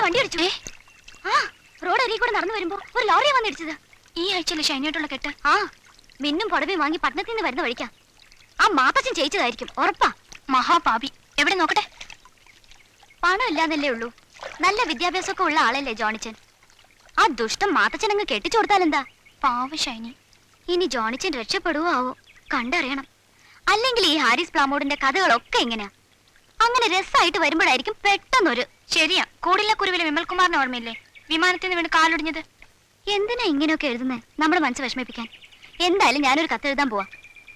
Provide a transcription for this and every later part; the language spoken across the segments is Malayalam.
വണ്ടി അടിച്ചു. ആ റോഡ് അരികെ കൂടെ നടന്നു വരുമ്പോ ഒരു ലോറിയെ വന്നിടിച്ചത്. ഈ ആഴ്ചയിലെ ഷൈനായിട്ടുള്ള കെട്ട്. ആ മിന്നും പുടവയും വാങ്ങി പട്ടണത്തിൽ നിന്ന് വരുന്ന വഴിക്കാ. ആ മാത്തച്ഛൻ ചെയ്യിച്ചതായിരിക്കും ഉറപ്പാ. മഹാപാപി. എവിടെ നോക്കട്ടെ. പണം ഇല്ലാന്നല്ലേ ഉള്ളൂ, നല്ല വിദ്യാഭ്യാസമൊക്കെ ഉള്ള ആളല്ലേ ജോണിച്ചൻ. ആ ദുഷ്ടം മാത്തച്ഛൻ അങ്ങ് കെട്ടിച്ചു കൊടുത്താലെന്താ? പാവ ഷൈനി. ഇനി ജോണിച്ചൻ രക്ഷപ്പെടുവോ ആവോ, കണ്ടറിയണം. അല്ലെങ്കിൽ ഈ ഹാരിസ് പ്ലാമോഡിന്റെ കഥകളൊക്കെ ഇങ്ങനെയാ. അങ്ങനെ രസമായിട്ട് വരുമ്പോഴായിരിക്കും പെട്ടെന്നൊരു. ശരിയാ, കൂടില്ല കുരുവിലെ വിമൽകുമാറിന് ഓർമ്മയില്ലേ, വിമാനത്തിൽ നിന്ന് വീണ് കാലൊടിഞ്ഞത്? എന്തിനാ ഇങ്ങനെയൊക്കെ എഴുതുന്നേ, നമ്മുടെ മനസ്സ് വിഷമിപ്പിക്കാൻ? എന്തായാലും ഞാനൊരു കത്ത് എഴുതാൻ പോവാ.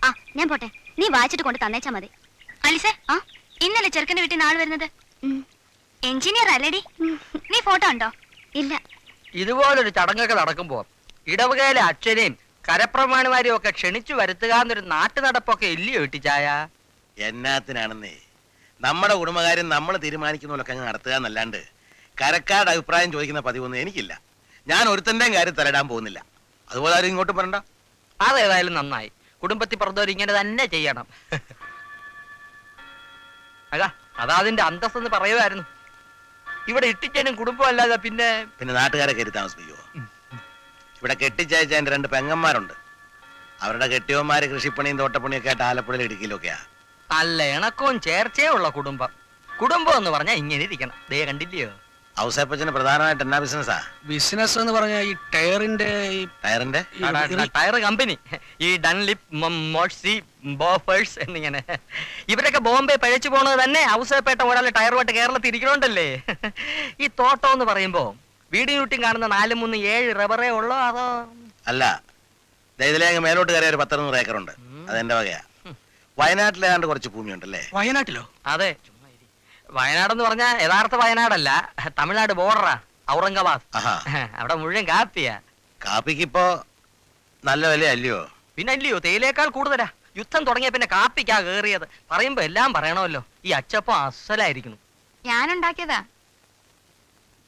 ആ ഞാൻ പോട്ടെ, നീ വായിച്ചിട്ട് കൊണ്ട് തന്നേച്ചാ മതി. അലിസേ, ആ ഇന്നലെ ചെറുക്കന്റെ വീട്ടിൽ നാൾ വരുന്നത്. എഞ്ചിനീയർ അല്ലേടി? നീ ഫോട്ടോ ഉണ്ടോ? ഇല്ല. ഇതുപോലൊരു ചടങ്ങൊക്കെ നടക്കുമ്പോ ഇടവകയിലെ അച്ഛനെയും കരപ്രമാണിമാരെയും ഒക്കെ ക്ഷണിച്ചു വരുത്തുക എന്നൊരു നാട്ടു നടപ്പൊക്കെ ഇല്ലയോ ഇട്ടിച്ചായ? എന്നാത്തിനാണെന്നേ, നമ്മുടെ കുടുംബകാര്യം നമ്മൾ തീരുമാനിക്കുന്നതൊക്കെ അങ്ങ് നടത്തുക എന്നല്ലാണ്ട് കരക്കാരുടെ അഭിപ്രായം ചോദിക്കുന്ന പതിവൊന്നും എനിക്കില്ല. ഞാൻ ഒരുത്തന്റെയും കാര്യം തലയിടാൻ പോകുന്നില്ല. അതുപോലെ ആരും ഇങ്ങോട്ട് പറയണ്ട. അതേതായാലും നന്നായി. കുടുംബത്തിൽ പറഞ്ഞവർ ഇങ്ങനെ തന്നെ ചെയ്യണം. അതാ അതിന്റെ അന്തസ്സെന്ന് പറയുമായിരുന്നു. ഇവിടെ ഇട്ടിച്ചനും കുടുംബം അല്ലാതെ പിന്നെ നാട്ടുകാരെ കയറി താമസിപ്പിക്കുവോ? ഇവിടെ കെട്ടിച്ചയച്ച എന്റെ 2 പെങ്ങന്മാരുണ്ട്. അവരുടെ കെട്ടിയവന്മാര് കൃഷിപ്പണിയും തോട്ടപ്പണിയൊക്കെ ആയിട്ട് ആലപ്പുഴയിൽ ഇടുക്കിയിലൊക്കെയാ. നല്ല ഇണക്കവും ചേർച്ചയും ഉള്ള കുടുംബം. കുടുംബം എന്ന് പറഞ്ഞാൽ ഇങ്ങനെ ഇരിക്കണം. ദേ കണ്ടില്ലയോ? ഔസേപ്പച്ചന് പ്രധാനമായിട്ട് എന്നാ ബിസിനസ്സാ? ബിസിനസ് എന്ന് പറഞ്ഞാൽ ഈ ടയറിന്റെ ടയർ കമ്പനി. ഈ ഡൺലിപ്പ്, മോഴ്സി, ബോഫേഴ്സ് എന്നിങ്ങനെ. ഇവരൊക്കെ ബോംബെ പഴച്ചു പോണത് തന്നെ ഔസേപ്പേട്ട ഒരാൾ ടയറുമായിട്ട് കേരളത്തിൽ ഇരിക്കണോണ്ടല്ലേ. ഈ തോട്ടം എന്ന് പറയുമ്പോ വീടിന് ചുറ്റും കാണുന്ന 4, 3, 7 റബ്ബറേ ഉള്ളോ അതോ? അല്ല, ഇതിലെ മേലോട്ട് കയറിയ ഒരു 10-100 ഏക്കറുണ്ട്. അതെന്റെ വകയാ. വയനാട്ടിലേതാണ്ട് കുറച്ച് ഭൂമിയുണ്ടല്ലേ? വയനാട്ടിലോ? അതെ. വയനാടെന്ന് പറഞ്ഞാൽ യഥാർത്ഥ വയനാടല്ല, തമിഴ്നാട് ബോർഡറാ, ഔറംഗാബാദ്. അവിടെ മുഴുവൻ കാപ്പിയാ. കാപ്പിക്കിപ്പോ നല്ല വില അല്ലയോ? പിന്നെ അല്ലയോ, തേയിലേക്കാൾ കൂടുതലാ. യുദ്ധം തുടങ്ങിയ പിന്നെ കാപ്പിക്കാ കേറിയത്. പറയുമ്പോ എല്ലാം പറയണമല്ലോ. ഈ അച്ചപ്പം അസലായിരിക്കുന്നു. ഞാനുണ്ടാക്കിയതാ.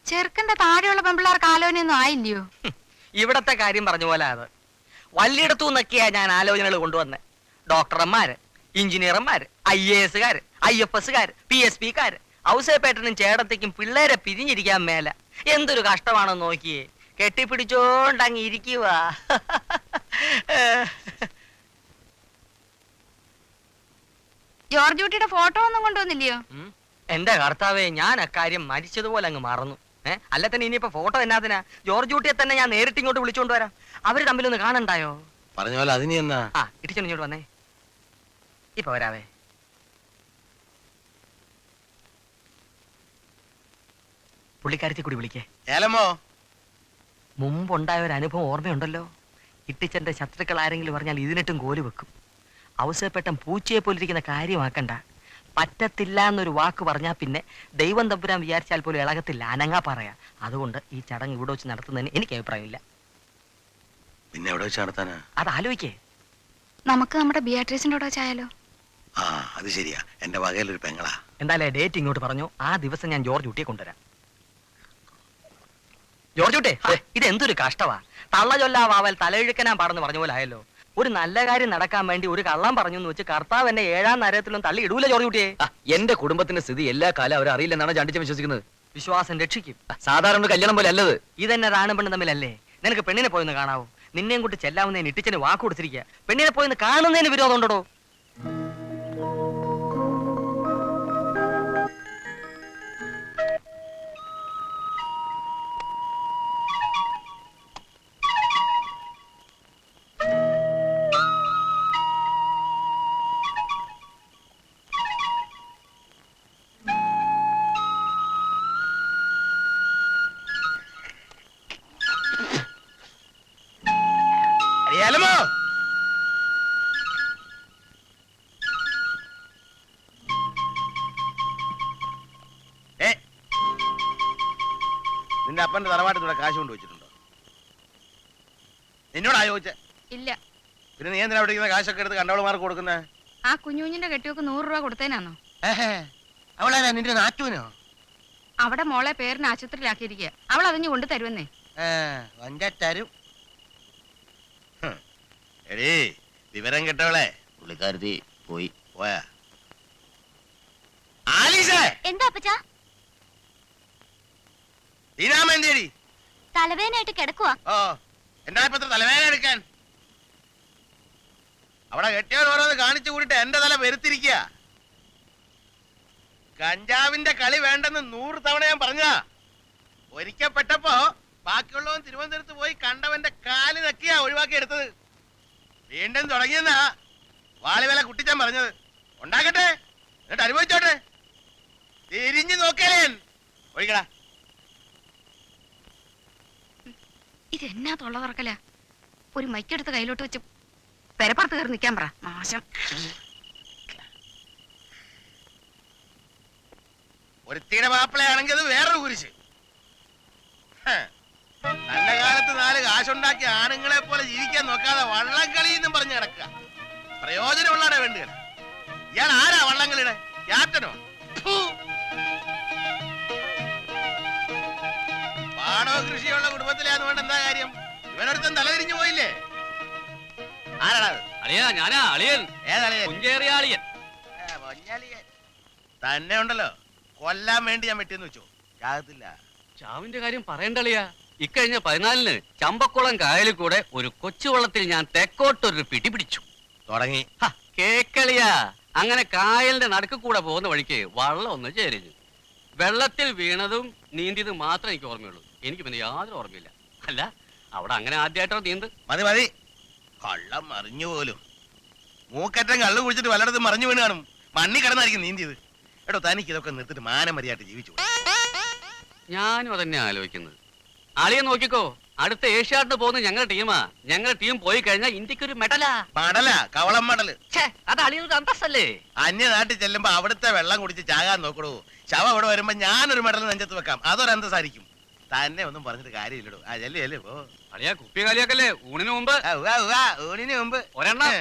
ചെറുക്കന്റെ താഴെയുള്ള പെമ്പിള്ളാർ കാലോനൊന്നും ആയില്ലയോ? ഇവിടത്തെ കാര്യം പറഞ്ഞ പോലെ അത് വല്ലിടത്തു നിന്നൊക്കെയാ ഞാൻ ആലോചനകൾ കൊണ്ടുവന്നേ. ഡോക്ടർമാര്, എഞ്ചിനീയർമാര്, IAS, IFS, PSP, ഔസേപ്പേട്ടനും ചേട്ടത്തേക്കും പിള്ളേരെ പിരിഞ്ഞിരിക്കാൻ മേല. എന്തൊരു കഷ്ടമാണെന്ന് നോക്കിയേ. കെട്ടിപ്പിടിച്ചോണ്ടങ്ങ് ഇരിക്കുക. ജോർജ് കുട്ടിയുടെ ഫോട്ടോ ഒന്നും കൊണ്ടുവന്നില്ലയോ? എന്റെ കർത്താവേ, ഞാൻ അക്കാര്യം മരിച്ചതുപോലെ അങ്ങ് മറന്നു. അല്ല തന്നെ ഇനിയിപ്പോ ഫോട്ടോ എന്നാത്തിനാ? ജോർജ് കുട്ടിയെ തന്നെ ഞാൻ നേരിട്ട് ഇങ്ങോട്ട് വിളിച്ചോണ്ട് വരാം. അവര് തമ്മിലൊന്ന് കാണണ്ടായോ? പറഞ്ഞ പോലെ അതിന് എന്നാ? ആ ഇടിച്ചോണ്ട് ഇങ്ങോട്ട് വന്നേ. ഇപ്പൊ വരാവേ. പുള്ളിക്കാരത്തി കൂടി വിളിക്കേ. ഏലമോ, മുമ്പുണ്ടായ ഒരു അനുഭവം ഓർമ്മയുണ്ടല്ലോ? ഇട്ടിച്ചന്റെ ശത്രുക്കൾ ആരെങ്കിലും പറഞ്ഞാൽ ഇതിനിട്ടും കോല് വെക്കും. ഔസേപ്പേട്ടൻ പൂച്ചയെ പോലിരിക്കുന്ന കാര്യമാക്കണ്ട. പറ്റത്തില്ല എന്നൊരു വാക്ക് പറഞ്ഞാൽ പിന്നെ ദൈവം തമ്പുരാൻ വിചാരിച്ചാൽ പോലും ഇളകത്തില്ല, അനങ്ങാ പറയാ. അതുകൊണ്ട് ഈ ചടങ്ങ് ഇവിടെ വെച്ച് നടത്തുന്നതിന് എനിക്ക് അഭിപ്രായമില്ല. പിന്നെ എവിടെ വെച്ച് നടത്താനാ? അത് ആലോചിക്കേ. നമുക്ക് നമ്മുടെ ബിയാട്രീസിന്റെ കൂടെ വെച്ചായാലോ? ആ അത് ശരിയാ, എന്റെ വകയിലൊരു പെങ്ങളാ. എന്തായാലും ഡേറ്റ് ഇങ്ങോട്ട് പറഞ്ഞു. ആ ദിവസം ഞാൻ ജോർജ് കുട്ടിയെ കൊണ്ടുവരാം. ജോർജ് കുട്ടേ, ഇത് എന്തൊരു കഷ്ടവാ. തള്ള ചൊല്ലാവാവൽ തലയിഴുക്കനാ പാടെന്ന് പറഞ്ഞ പോലെ ആയല്ലോ. ഒരു നല്ല കാര്യം നടക്കാൻ വേണ്ടി ഒരു കള്ളം പറഞ്ഞു എന്ന് വെച്ച് കർത്താവ് എന്നെ 7-ാം നരകത്തിലും തള്ളി ഇടൂല ജോർജ് കുട്ടിയെ. എന്റെ കുടുംബത്തിന്റെ സ്ഥിതി എല്ലാ കാലം അവർ അറിയില്ലെന്നാണ് ചാണ്ടിച്ചൻ വിശ്വസിക്കുന്നത്. വിശ്വാസം രക്ഷിക്കും. സാധാരണ കല്യാണം പോലെ അല്ലത്. ഇതെന്നെ റാണും പെണ്ണും തമ്മിലല്ലേ? നിനക്ക് പെണ്ണിനെ പോയിന്ന് കാണാവോ? നിന്നെയും കൂട്ടി ചെല്ലാവുന്നതിന് ഇട്ടിച്ചന് വാക്ക് കൊടുത്തിരിക്കുക. പെണ്ണിനെ പോയിന്ന് കാണുന്നതിന് വിരോധം ഉണ്ടോ? ഏലമോ, നിന്റെ അപ്പന്റെ തറവാട്ടിലൂടെ കാശ് കൊണ്ട് വെച്ചിട്ടുണ്ടോ? നിന്നോടാ ചോദിച്ചേ? ഇല്ല. പിന്നെ നീ എന്തിനാ പിടിക്കുന്ന കാശൊക്കെ എടുത്ത് കണ്ടവളുമാർക്ക് കൊടുക്കുന്നേ? ആ കുഞ്ഞുഞ്ഞിന്റെ കെട്ടിയൊക്കെ 100 രൂപ കൊടുത്തേനാന്നോ? അവളാ നിന്റെ നാട്ടുവിനോ? അവിടെ മോളെ പേരിന് ആശുപത്രിയിലാക്കിയിരിക്കുക. അവൾ അതിഞ്ഞു കൊണ്ട് തരുമെന്നേ. തരും. എടീ, വിവരം കേട്ടവളെ പുള്ളിക്കാരത്തി പോയി. പോയാ? ആലീസേ, എന്താ അപ്പച്ചാ? ടീനാമ്മ എന്തേടി? തലവേദനയായിട്ട് കിടക്കുവാ. ഓ, എന്നാ ഇപ്പൊ ഇത്ര തലവേദന എടുക്കാൻ? അവിടെ കെട്ടിയവർ ഓരോന്ന് കാണിച്ചു കൂടിട്ട് എന്റെ തല വെറുത്തിരിക്കുക. കഞ്ചാവിന്റെ കളി വേണ്ടെന്ന് 100 തവണ ഞാൻ പറഞ്ഞ. ഒരിക്കപ്പെട്ടപ്പോ ബാക്കിയുള്ളവൻ തിരുവനന്തപുരത്ത് പോയി കണ്ടവന്റെ കാല് നക്കിയാ ഒഴിവാക്കി എടുത്തത്. വീണ്ടും തുടങ്ങിയെന്നാ വാളിവേല കുട്ടിച്ചാൻ പറഞ്ഞത്. ഉണ്ടാക്കട്ടെ, എന്നിട്ട് അനുഭവിച്ചോട്ടെ. തിരിഞ്ഞു നോക്കലേ ഒഴിക്കടാ. ഇത് എന്നാ തൊള്ള തുറക്കല? ഒരു മൈക്കെടുത്ത് കയ്യിലോട്ട് വെച്ച് പെരപ്പുറത്ത് കയറി നിൽക്കാൻ പറ. നാശം. ഒരുത്തിയുടെ മാപ്പിളയാണെങ്കിൽ അത് വേറൊരു കുരിശ്. നല്ല കാലത്ത് 4 കാശുണ്ടാക്കി ആണുങ്ങളെ പോലെ ജീവിക്കാൻ നോക്കാതെ വള്ളംകളി എന്നും പറഞ്ഞു കിടക്കുക. പ്രയോജനമുള്ളവരെ വേണ്ടുക. ഇയാൾ ആരാ വള്ളംകളിയുടെ ക്യാപ്റ്റനോ? പാടോ കൃഷിയുള്ള കുടുംബത്തിലാന്ന് വേണ്ട എന്താ കാര്യം? ഇവനൊരുത്തൻ തലതിരിഞ്ഞു പോയില്ലേ? ആരാടാ? അളിയാ, ഞാനാ അളിയൻ. ഏതളിയൻ? കുഞ്ചേറിയ അളിയൻ. തന്നെ ഉണ്ടല്ലോ, കൊല്ലാൻ വേണ്ടി ഞാൻ വെട്ടിയെന്ന് വെച്ചോ. ചാകത്തില്ല. ചാവിന്റെ കാര്യം പറയണ്ടളിയാ. ഇക്കഴിഞ്ഞ 14-ന് ചമ്പക്കുളം കായലിൽ കൂടെ ഒരു കൊച്ചുവള്ളത്തിൽ ഞാൻ തെക്കോട്ടൊരു പിടി പിടിച്ചു. തുടങ്ങി. കേക്കളിയാ. അങ്ങനെ കായലിന്റെ നടുക്ക് കൂടെ പോകുന്ന വഴിക്ക് വള്ളം ഒന്ന് ചേരിഞ്ഞു. വെള്ളത്തിൽ വീണതും നീന്തിയതും മാത്രമേ എനിക്ക് ഓർമ്മയുള്ളൂ. എനിക്ക് പിന്നെ യാതൊരു ഓർമ്മയില്ല. അല്ല, അവിടെ അങ്ങനെ ആദ്യമായിട്ടോ നീന്ത്? മതി മതി, കള്ളം മറിഞ്ഞു പോലും. മൂക്കറ്റം കള്ളു കുടിച്ചിട്ട് വല്ലയിടത്തും മറിഞ്ഞു വീണ് കാണും. മണ്ണി കിടന്നായിരിക്കും നീന്തിയത്. എടോ, തനിക്ക് ഇതൊക്കെ നിർത്തിട്ട് മാനമര്യാദയായിട്ട് ജീവിച്ചു. ഞാനും അതന്നെ ആലോചിക്കുന്നത്. അളിയെ നോക്കിക്കോ, അടുത്ത ഏഷ്യാഡിന് പോകുന്ന ഞങ്ങളുടെ ടീമാ. ഞങ്ങളുടെ ടീം പോയി കഴിഞ്ഞാൽ ഇന്ത്യക്ക് ഒരു മെഡലാ. മടല, കവളം മടല്. അത് അളിയൊരു അന്തസ്സല്ലേ? അന്യ നാട്ടിൽ ചെല്ലുമ്പോ അവിടുത്തെ വെള്ളം കുടിച്ച് ചാകാൻ നോക്കണോ. ശവം അവിടെ വരുമ്പോ ഞാനൊരു മെഡൽ നെഞ്ചത്ത് വെക്കാം. അതൊരു അന്തസ്സായിരിക്കും. തന്നെ ഒന്നും പറഞ്ഞിട്ട് കാര്യമില്ലടോ. ആ ചെല്ലു ചെല്ലു പോ. അളിയാ, കുപ്പി കാലിയാക്കല്ലേ. ഊണിന് മുമ്പ് ഊണിന് മുമ്പ് ഒരെണ്ണം.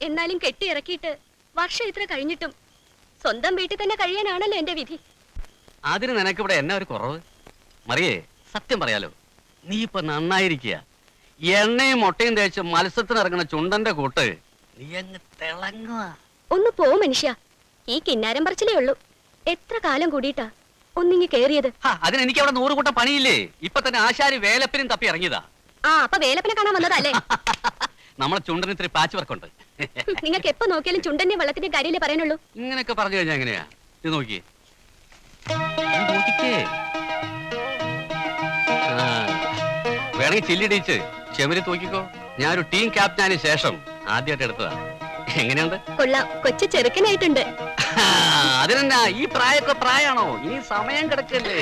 എന്നാലും കെട്ടി ഇറക്കിയിട്ട് വർഷം ഇത്ര കഴിഞ്ഞിട്ടും സ്വന്തം വീട്ടിൽ തന്നെ കഴിയാനാണല്ലോ എന്റെ വിധി. അതിന് നിനക്കിവിടെ എന്നാ ഒരു കുറവ്? മറിയേ, സത്യം പറയാലോ, നീ ഇപ്പൊ നന്നായിരിക്കുക. എണ്ണയും മുട്ടയും തേച്ച് മത്സ്യത്തിന് ഇറങ്ങുന്ന ചുണ്ടന്റെ കൂട്ട് നീ അങ്ങ് തിളങ്ങുക. ഒന്ന് പോ മനുഷ്യ. ഈ കിന്നാരം പറച്ചിലേ ഉള്ളൂ. എത്ര കാലം കൂടിയിട്ടാ ഒന്നിങ്ങി കേറിയത്. അതിനെനിക്ക് അവിടെ 100 കൂട്ടം പണിയില്ലേ? ഇപ്പൊ തന്നെ ആശാരി വേലപ്പിനും തപ്പി ഇറങ്ങിയതാ. ആ, അപ്പൊ വേലപ്പനെ കാണാൻ വന്നതല്ലേ? നമ്മളെ ചുണ്ടന് ഇത്തിരി പാച്ച് വർക്ക് ഉണ്ട്. നിങ്ങൾക്ക് എപ്പോ നോക്കിയാലും ചുണ്ടന്റെ വെള്ളത്തിന്റെ കാര്യമല്ലേ പറയാനുള്ളൂ. ഇങ്ങനെയൊക്കെ പറഞ്ഞു കഴിഞ്ഞാ എങ്ങനെയാ? ഇത് നോക്കിയേ, നോക്കിക്കേ. വേണമെങ്കിൽ ചില്ലിടിച്ച് ചെമരി തൂക്കിക്കോ. ഞാനൊരു ടീം ക്യാപ്റ്റനായതിനു ശേഷം ആദ്യമായിട്ട് എടുത്തതാ. എങ്ങനെയുണ്ട്? കൊള്ളാം, കൊച്ചു ചെറുക്കനായിട്ടുണ്ട്. അതിനെന്നാ, ഈ പ്രായമൊക്കെ പ്രായാണോ? ഇനി സമയം കിടക്കല്ലേ.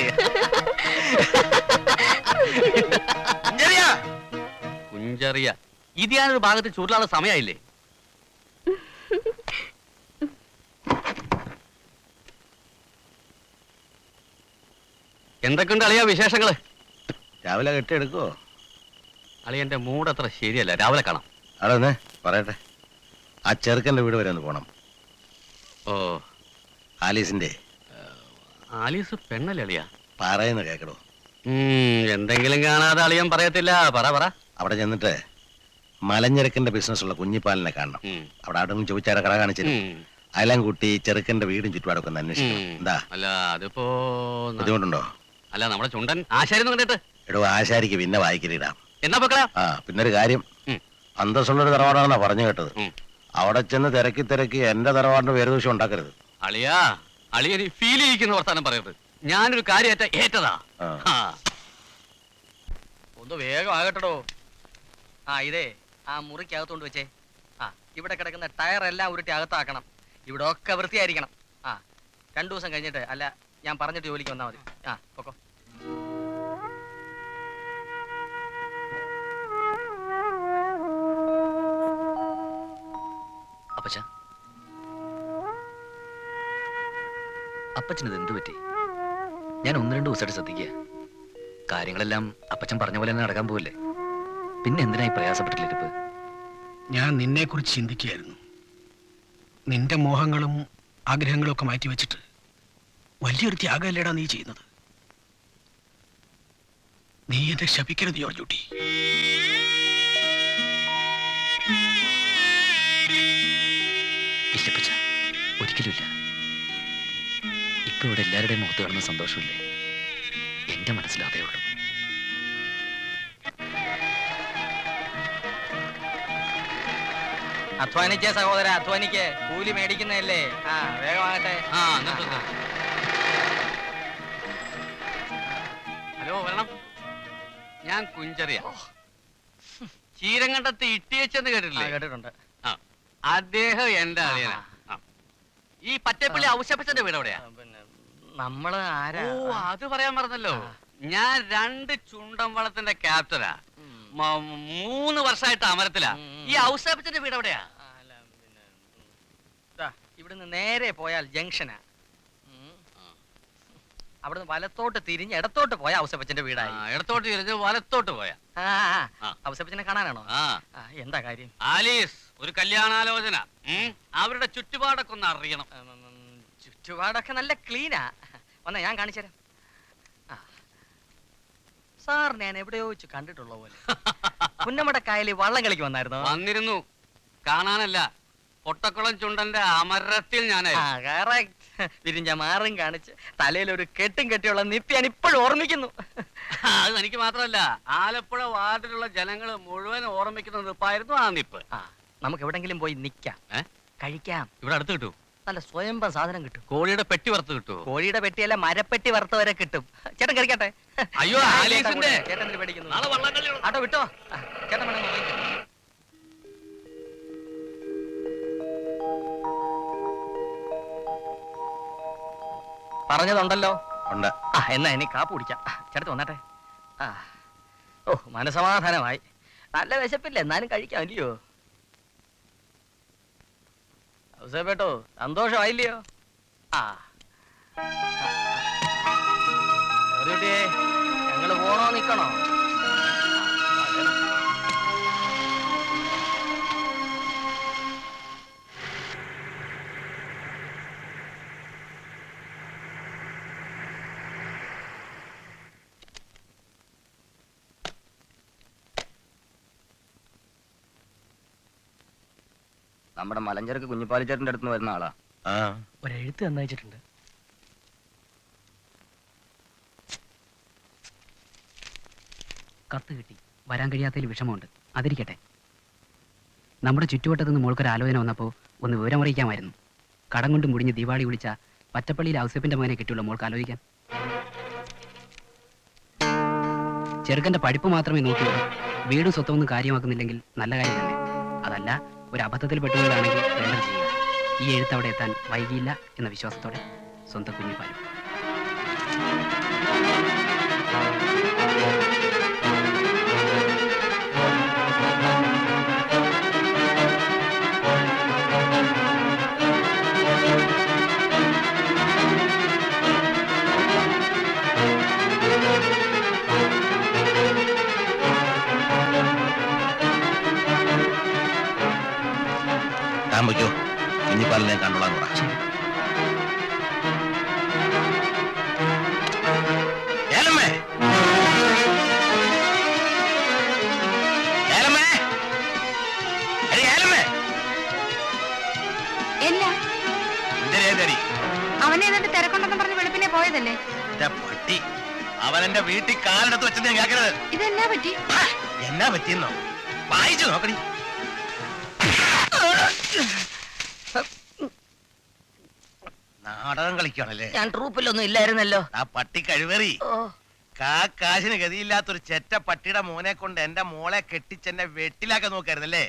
കുഞ്ചറിയ ഇത് ഞാനൊരു ഭാഗത്ത് ചൂരിലുള്ള സമയമായില്ലേ? എന്തൊക്കെയുണ്ട് അളിയാ വിശേഷങ്ങള്? രാവിലെ കെട്ടിയെടുക്കുവോ? അളിയന്റെ മൂഡ് അത്ര ശരിയല്ല. രാവിലെ കാണാം. അവിടെ ഒന്ന് പറയട്ടെ. ആ ചെറുക്കന്റെ വീട് വരെ ഒന്ന് പോണം. ഓ, ആലീസിന്റെ. ആലീസ് പെണ്ണല്ലേ അളിയാ? പറയുന്ന കേക്കടോ. എന്തെങ്കിലും കാണാതെ അളിയൻ പറയത്തില്ല. പറ പറ. അവിടെ ചെന്നിട്ട് മലഞ്ഞെറുക്കന്റെ ബിസിനസ് ഉള്ള കുഞ്ഞിപ്പാലിനെ കാണണം. അവിടെ അവിടെ ചോദിച്ചാൽ കട കാണിച്ചില്ല. അയലാം കൂട്ടി ചെറുക്കന്റെ വീടും ചുറ്റുപാടൊക്കെ ഒന്ന് അന്വേഷിക്കണം. എന്താ? അല്ല, അതിപ്പോ ബുദ്ധിമുട്ടുണ്ടോ? അല്ല, നമ്മുടെ ചുണ്ടൻ ആശാരി കണ്ടിട്ട്. എടോ, ആശാരിക്ക് പിന്നെ വായിക്കലിടാം. എന്നാ പൊക്കളാ? ആ, പിന്നൊരു കാര്യം, അന്തസ്സുള്ളൊരു തറവാടാണെന്നാ പറഞ്ഞു കേട്ടത്. അവിടെ ചെന്ന് തിരക്കി തിരക്കി എന്റെ തറവാടിന്റെ പേരുദോഷം ഉണ്ടാക്കരുത്. അളിയാ, അളിയന് ഫീൽ ചെയ്യിക്കുന്ന വർത്താനം പറയരുത്. ഞാനൊരു കാര്യമായിട്ട് ഏറ്റതാ. ഒന്ന് വേഗം ആകട്ടോ. ഇതേ ആ മുറിക്കകത്തോണ്ട് വെച്ചേ. ഇവിടെ കിടക്കുന്ന ടയർ എല്ലാം ഉരുട്ടി അകത്താക്കണം. ഇവിടെ ഒക്കെ വൃത്തിയായിരിക്കണം. 2 ദിവസം കഴിഞ്ഞിട്ട്, അല്ല ഞാൻ പറഞ്ഞിട്ട് ജോലിക്ക് വന്നാൽ മതി. പൊക്കോ. അപ്പച്ച, അപ്പച്ചനത് എന്തു പറ്റി? ഞാൻ 1-2 ദിവസമായിട്ട് ശ്രദ്ധിക്കുക. കാര്യങ്ങളെല്ലാം അപ്പച്ചൻ പറഞ്ഞ പോലെ തന്നെ നടക്കാൻ പോവല്ലേ? പിന്നെ എന്തിനായി പ്രയാസപ്പെട്ടിട്ടിരിപ്പ്? ഞാൻ നിന്നെ കുറിച്ച് ചിന്തിക്കുകയായിരുന്നു. നിന്റെ മോഹങ്ങളും ആഗ്രഹങ്ങളും ഒക്കെ മാറ്റി വെച്ചിട്ട് വലിയൊരു ത്യാഗമല്ലേടാ നീ ചെയ്യുന്നത്. നീ എന്നെ ശപിക്കരുത് ജോർജുട്ടി. ഇല്ലപ്പച്ച, ഒരിക്കലുമില്ല. ഇപ്പൊ ഇവിടെ എല്ലാവരുടെയും മുഖത്ത് കാണുന്ന സന്തോഷമില്ലേ, എന്റെ മനസ്സിലതേ ഉള്ളൂ. അധ്വാനിക്കേ സഹോദര, അധ്വാനിക്കേ. കൂലി മേടിക്കുന്നതല്ലേ. ആ വേഗമാകട്ടെ. ഹലോ, വരണം. ഞാൻ കുഞ്ചറിയ. ചീരങ്കണ്ടത്ത് ഇട്ടിയച്ചെന്ന് കേട്ടിട്ടില്ലേ? കേട്ടിട്ടുണ്ട്. അദ്ദേഹം എന്റെ അറിയന. ഈ പറ്റപ്പള്ളി ഔസേപ്പച്ചന്റെ വീട് എവിടെയാ? പിന്നെ നമ്മള് ആരാ? ഓ, അത് പറയാൻ മറന്നല്ലോ. ഞാൻ 2 ചുണ്ടൻ വളത്തിന്റെ ക്യാപ്റ്റനാ. 3 വർഷമായിട്ട് അമരത്തിലാ. ഈ ഔസേപ്പച്ചന്റെ വീട് എവിടെയാ? ഇവിടുന്ന് നേരെ പോയാൽ ജംഗ്ഷനാ. അവിടുന്ന് വലത്തോട്ട് തിരിഞ്ഞ് ഇടത്തോട്ട് പോയ ഔസേപ്പച്ചന്റെ വീടായി. ഇടത്തോട്ട് തിരിഞ്ഞ് വലത്തോട്ട് പോയാ. ഔസേപ്പച്ചനെ കാണാനാണോ? എന്താ കാര്യം? ആലീസ്, ഒരു കല്യാണാലോചന. അവരുടെ ചുറ്റുപാടൊക്കെ ഒന്ന് അറിയണം. ചുറ്റുപാടൊക്കെ നല്ല ക്ലീനാ. വന്നാ ഞാൻ കാണിച്ചുതരാം. സാർ ഞാൻ എവിടെയോ വെച്ച് കണ്ടിട്ടുള്ള പോലെ. പുന്നമടക്കായലിൽ വള്ളം കളിക്ക് വന്നായിരുന്നു. വന്നിരുന്നു, കാണാനല്ല. പൊട്ടക്കുളം ചുണ്ടന്റെ അമരത്തിൽ ഞാനായിരുന്നു. വിരിഞ്ഞ മാറും കാണിച്ച് തലയിൽ ഒരു കെട്ടും കെട്ടിയുള്ള നിപ്പി ഞാൻ ഇപ്പോഴും ഓർമ്മിക്കുന്നു. അത് എനിക്ക് മാത്രമല്ല, ആലപ്പുഴ വാർഡിലുള്ള ജനങ്ങൾ മുഴുവൻ ഓർമ്മിക്കുന്ന നിപ്പായിരുന്നു ആ നിപ്പ്. നമുക്ക് എവിടെങ്കിലും പോയി നിക്കാം, കഴിക്കാം. ഇവിടെ അടുത്ത് കിട്ടൂ? നല്ല സ്വയംഭം സാധനം കിട്ടും. കോഴിയുടെ പെട്ടി വറുത്ത് കിട്ടുമോ? കോഴിയുടെ പെട്ടിയല്ല, മരപ്പെട്ടി വറുത്ത വരെ കിട്ടും. ചേട്ടൻ കഴിക്കട്ടെ. അയ്യോ, ആലീസിന്റെ ചേട്ടൻ എന്തിന് പേടിക്കുന്നു? നാളെ വള്ളം കളി. ആട്ടോ വിട്ടോ. ചേട്ടൻ വേണം മൊബൈൽ. പറഞ്ഞതുണ്ടല്ലോ. ഉണ്ട്. എന്നാ ഇനി കാപ്പ് കുടിക്കാം. ചേട്ടത്ത് വന്നാട്ടെ. ഓ, മനസമാധാനമായി. നല്ല വിശപ്പില്ല, എന്നാലും കഴിക്കാം അല്ലയോ? ഔസേപ്പേട്ടോ, സന്തോഷമായില്ലയോ? ഞങ്ങള് പോണോ നിക്കണോ? നമ്മുടെ മലഞ്ചരക്ക് കുഞ്ഞിപ്പാലിച്ചേട്ടന്റെ അടുത്ത് വരുന്ന ആളാ. ഒരെഴുത്ത് തന്നയച്ചിട്ടുണ്ട്. കത്ത് കിട്ടി. വരാൻ കഴിയാത്തതിൽ വിഷമമുണ്ട്. അതിരിക്കട്ടെ, നമ്മുടെ ചുറ്റുവട്ടത്തു നിന്ന് മോൾക്കൊരു ആലോചന വന്നപ്പോൾ ഒന്ന് വിവരമറിയിക്കാമായിരുന്നു. കടം കൊണ്ട് മുടിഞ്ഞ് ദീപാവളി വിളിച്ച പറ്റപ്പള്ളിയിൽ ഔസേപ്പിന്റെ മകനെ കിട്ടിയുള്ള മോൾക്ക് ആലോചിക്കാൻ. ചെറുക്കന്റെ പഠിപ്പ് മാത്രമേ നോക്കിയുള്ളൂ. വീടും സ്വത്തൊന്നും കാര്യമാക്കുന്നില്ലെങ്കിൽ നല്ല കാര്യം തന്നെ. അതല്ല, ഒരു അബദ്ധത്തിൽ പെട്ടുപോയതാണെങ്കിൽ വേണ്ടത് ചെയ്യുക. ഈ എഴുത്ത് അവിടെ എത്താൻ വൈകിയില്ല എന്ന വിശ്വാസത്തോടെ സ്വന്തം കുഞ്ഞിപ്പാലും. താൻ വയ്ക്കോ, കുഞ്ഞിപ്പാലിനെ കണ്ടോളാന്ന് പറ. ഏലമ്മേ, ഏലമ്മേ, എടി ഏലമ്മേ. എല്ലാ എന്തേടി അവനെ എന്നിട്ട് തിരക്കൊണ്ടെന്ന് പറഞ്ഞ് വെളുപ്പിനെ പോയതല്ലേ? എന്റെ പട്ടി, അവൻ എന്റെ വീട്ടിൽ കാലെടുത്ത് വെച്ചത് ഞാൻ കേൾക്കരുത്. ഇതെന്നാ പറ്റി? എന്നാ പറ്റിയെന്നോ വായിച്ചു നോക്കടി. നാടകം കളിക്കുകയാണല്ലേ? ഞാൻ ട്രൂപ്പിലൊന്നും ഇല്ലായിരുന്നല്ലോ. ആ പട്ടി കഴിവേറി. കാശിന് ഗതിയില്ലാത്തൊരു ചെറ്റ പട്ടിയുടെ മോനെ കൊണ്ട് എന്റെ മോളെ കെട്ടിച്ചെന്നെ വെട്ടിലാക്കാൻ നോക്കായിരുന്നല്ലേ?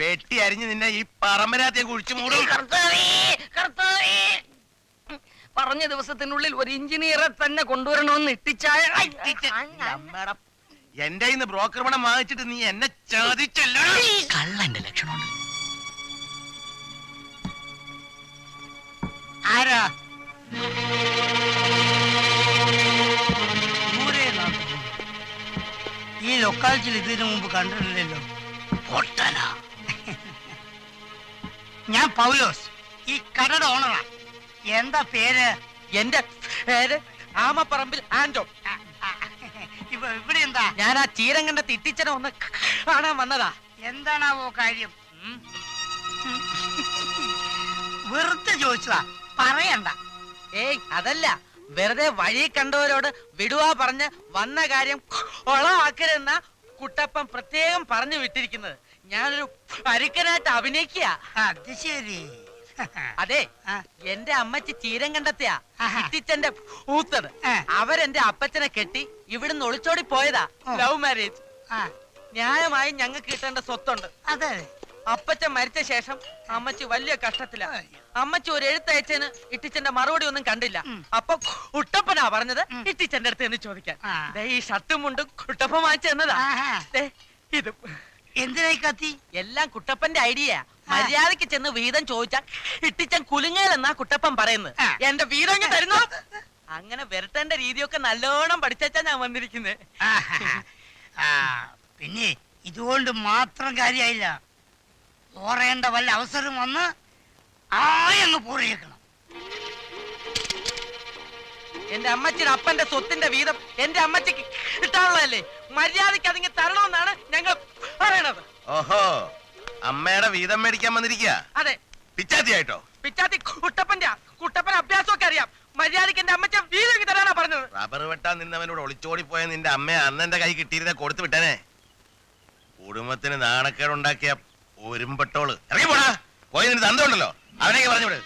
വെട്ടി അരിഞ്ഞ് നിന്നെ ഈ പറമ്പരാത്തെ കുഴിച്ചു മൂടും. പറഞ്ഞ ദിവസത്തിനുള്ളിൽ ഒരു എഞ്ചിനീയറെ തന്നെ കൊണ്ടുവരണമെന്ന് ഇട്ടിച്ചായ എന്റെ ഇന്ന് ബ്രോക്കർ പണം വാങ്ങിച്ചിട്ട് നീ എന്നെ ചതിച്ചല്ലോ. കള്ളന്റെ ലക്ഷണമുണ്ട്. ആരാ? ഈ ലൊക്കാലിറ്റിയിൽ ഇതിനു മുമ്പ് കണ്ടിട്ടില്ലല്ലോ. പൊട്ടനാ. ഞാൻ പൗലോസ്, ഈ കടയുടെ ഓണറാ. എന്താ പേര്? എന്റെ പേര് ആമപ്പറമ്പിൽ ആൻഡോ. ഇവിടെ എന്താ? ഞാൻ ആ ചീരങ്കണ്ട തിട്ടിച്ചനെ ഒന്ന് കാണാൻ വന്നതാ. എന്താണാവോ കാര്യം? വെറുതെ ചോദിച്ചതാ, പറയണ്ട. ഏയ് അതല്ല, വെറുതെ വഴി കണ്ടവരോട് വിടുവാ പറഞ്ഞ് വന്ന കാര്യം ഒളവാക്കരുതെന്ന കുട്ടപ്പൻ പ്രത്യേകം പറഞ്ഞു വിട്ടിരിക്കുന്നത്. ഞാനൊരു പരുക്കനായിട്ട് അഭിനയിക്കുക. അത് ശരി. അതെ, ആ. എന്റെ അമ്മച്ചി ചീരം കണ്ടെത്തിയാ ആഹാ. ഇത്തിച്ചന്റെ ഊത്തത്. ആ. അവരെന്റെ അപ്പച്ചനെ കെട്ടി ഇവിടുന്ന് ഒളിച്ചോടി പോയതാ. ഓ. Love marriage. ആ, ന്യായമായി ഞങ്ങൾക്ക് കിട്ടേണ്ട സ്വത്തുണ്ട്. അതെ. അപ്പച്ചൻ മരിച്ച ശേഷം അമ്മച്ചി വലിയ കഷ്ടത്തില. അയ്യോ. അമ്മച്ചി ഒരു എഴുത്തയച്ചന് ഇട്ടിച്ചന്റെ മറുപടി ഒന്നും കണ്ടില്ല. ഉം. അപ്പൊ കുട്ടപ്പനാ പറഞ്ഞത് ഉം. ഇട്ടിച്ചന്റെ അടുത്ത് എന്ന് ചോദിക്കാൻ. ആ. ദേ ഈ ഷർട്ടും മുണ്ടും കുട്ടപ്പൻ വാങ്ങിച്ചു തന്നതാ. ആഹാ. ദേ ഇത് എന്തിനായി കത്തി? എല്ലാം കുട്ടപ്പന്റെ ഐഡിയ. മര്യാദക്ക് ചെന്ന് വീതം ചോദിച്ചാൽ ഇട്ടിച്ചൻ കുലുങ്ങലെന്നാ കുട്ടപ്പൻ പറയുന്നത്. ആ. എന്റെ വീതം ഇങ്ങ് തരുന്നോ? അങ്ങനെ വരട്ടേണ്ട രീതിയൊക്കെ നല്ലോണം പഠിച്ചാ ഞാൻ വന്നിരിക്കുന്നത്. ആഹാ. ആ, പിന്നെ ഇതുകൊണ്ട് മാത്രം കാര്യമായില്ല. പോറേണ്ട വല്ല അവസരം വന്ന് ആയങ്ങ് പൂറിയേക്കണം. എന്റെ അമ്മച്ചിയുടെ അപ്പന്റെ സ്വത്തിന്റെ വീതം എന്റെ അമ്മച്ചിക്ക് കിട്ടാനുള്ളതല്ലേ? മര്യാദക്ക് അതിങ്ങ് തരണമെന്നാണ് ഞങ്ങൾ പറയണത്. ഓഹോ, അമ്മയുടെ വീതം മേടിക്കാൻ വന്നിരിക്കുക. അതെ, പിച്ചാത്തിയായിട്ടോ? പിച്ചാത്തി കുട്ടപ്പൻ അഭ്യാസമൊക്കെ അറിയാം. മര്യാദക്ക് എന്റെ അമ്മച്ച വീതം ഇങ്ങ് തരാനാ പറഞ്ഞത്. റബ്ബർ വെട്ടാൻ നിന്നവനോട് ഒളിച്ചോടിപ്പോയ നിന്റെ അമ്മയെ അന്നെന്റെ കൈ കിട്ടിയിരുന്ന കൊടുത്തു വിട്ടനെ. കുടുംബത്തിന് നാണക്കേടുണ്ടാക്കിയ ഒരുമ്പെട്ടോള്. ഇറങ്ങി പോടാ. പോയി നിന്റെ തന്തയുണ്ടല്ലോ, അവനെയൊക്കെ പറഞ്ഞുവിട്.